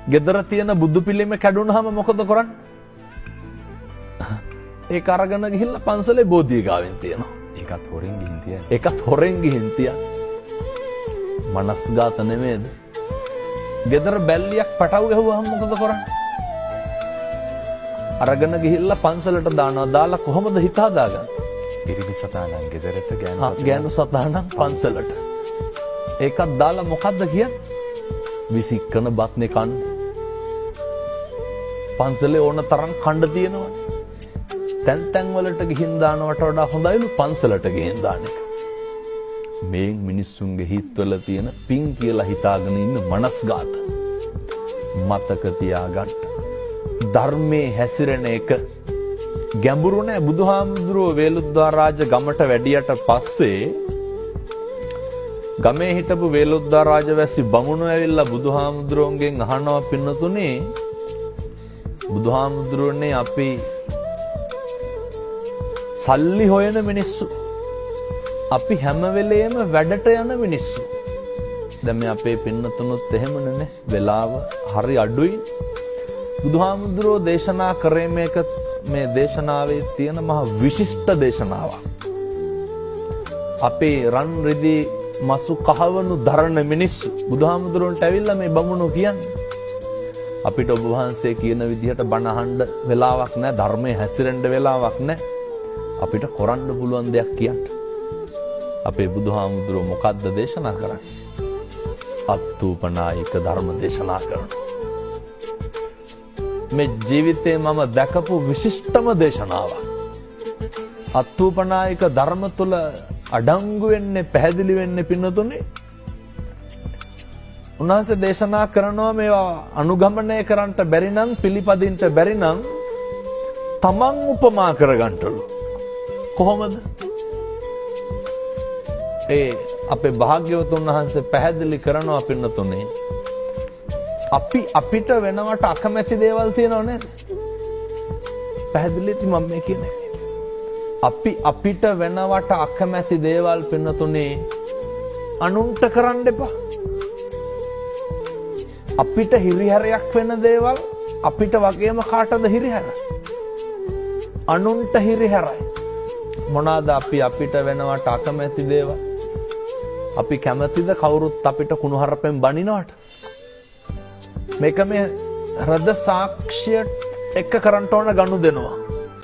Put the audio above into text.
ගෙදර තියෙන බුදු පිළිම කැඩුනහම මොකද කරන්නේ? ඒක අරගෙන ගිහිල්ලා පන්සලේ බෝධිය ගාවෙන් තියනවා. ඒකත් හොරෙන් ගිහින් තියන. ඒකත් හොරෙන් ගිහින් තියන. මනස්ගත නෙමෙයිද? ගෙදර බැල්ලියක් පටව ගැහුවහම මොකද කරන්නේ? අරගෙන ගිහිල්ලා පන්සලට දානවා. දාලා කොහොමද හිත හදාගන්නේ? පිරිමි සතානම් ගෙදරට ගෑනු සතානම් පන්සලට. ඒකත් දාලා මොකද්ද කියන්නේ? විසික්කන බත්නේ කන්න. පන්සලේ ඕන තරම් කණ්ඩ තියෙනවනේ. තැන් තැන් වලට ගිහින් දානවට වඩා හොඳයිලු පන්සලට ගිහින් දාන එක. මේ මිනිස්සුන්ගේ හිතවල තියෙන පිං කියලා හිතාගෙන ඉන්න මනස්ගත මතක තියාගන්න. ධර්මයේ හැසිරෙන එක ගැඹුරු නෑ. බුදුහාමුදුරුවෝ වේලුද්දාරාජ ගමට වැඩියට පස්සේ ගමේ හිටපු වේලුද්දාරාජ වැසි බමුණු ඇවිල්ලා බුදුහාමුදුරුවන්ගෙන් අහනවා පින්නතුනේ බුදුහාමුදුරුවනේ අපි සල්ලි හොයන මිනිස්සු. අපි හැම වෙලේම වැඩට යන මිනිස්සු. දැන් මේ අපේ පින්නතුනුත් එහෙමනේ නේ. වෙලාව හරි අඩුයි. බුදුහාමුදුරුවෝ දේශනා කරේ මේ දේශනාවේ තියෙන මහ විශිෂ්ට දේශනාවක්. අපේ රන් රිදී මසු කහවණු දරන මිනිස්සු බුදුහාමුදුරුවන්ට ඇවිල්ලා මේ බමුණු කියන්නේ අපිට ඔබ වහන්සේ කියන විදිහට බණ අහන්න වෙලාවක් නැහැ. ධර්මයේ හැසිරෙන්න වෙලාවක් නැහැ. අපිට කරන්න පුළුවන් දෙයක් කියන්න. අපේ බුදුහාමුදුරුවෝ මොකද්ද දේශනා කරන්නේ? අත්ූපනායික ධර්ම දේශනා කරනවා. මේ ජීවිතේ මම දැකපු විශිෂ්ටම දේශනාවක්. අත්ූපනායික ධර්ම තුල අඩංගු වෙන්නේ පැහැදිලි වෙන්නේ පින්නතුනේ. උන්වහන්සේ දේශනා කරනවා මේවා අනුගමනය කරන්නට බැරි නම් පිළිපදින්නට බැරි නම් තමන් උපමා කරගන්නලු. කොහොමද? අපේ භාග්‍යවතුන් වහන්සේ පැහැදිලි කරනවා පින්නතුනේ. අපිට වෙනවට අකමැති දේවල් තියෙනව නේද? පැහැදිලිද මම මේ කියන්නේ? අපිට වෙනවට අකමැති දේවල් පින්නතුනේ අනුන්ට කරන්න එපා. අපිට හිරිහැරයක් වෙන දේවල් අපිට වගේම කාටද හිරිහැර? අනුන්ට හිරිහැරයි. මොනවාද අපිට වෙනවට අකමැති දේවල්? අපි කැමතිද කවුරුත් අපිට කුණුහරුපෙන් බනිනවට? මේක මේ හෘද සාක්ෂිය එක්ක කරන්න ඕන ගනුදෙනුව.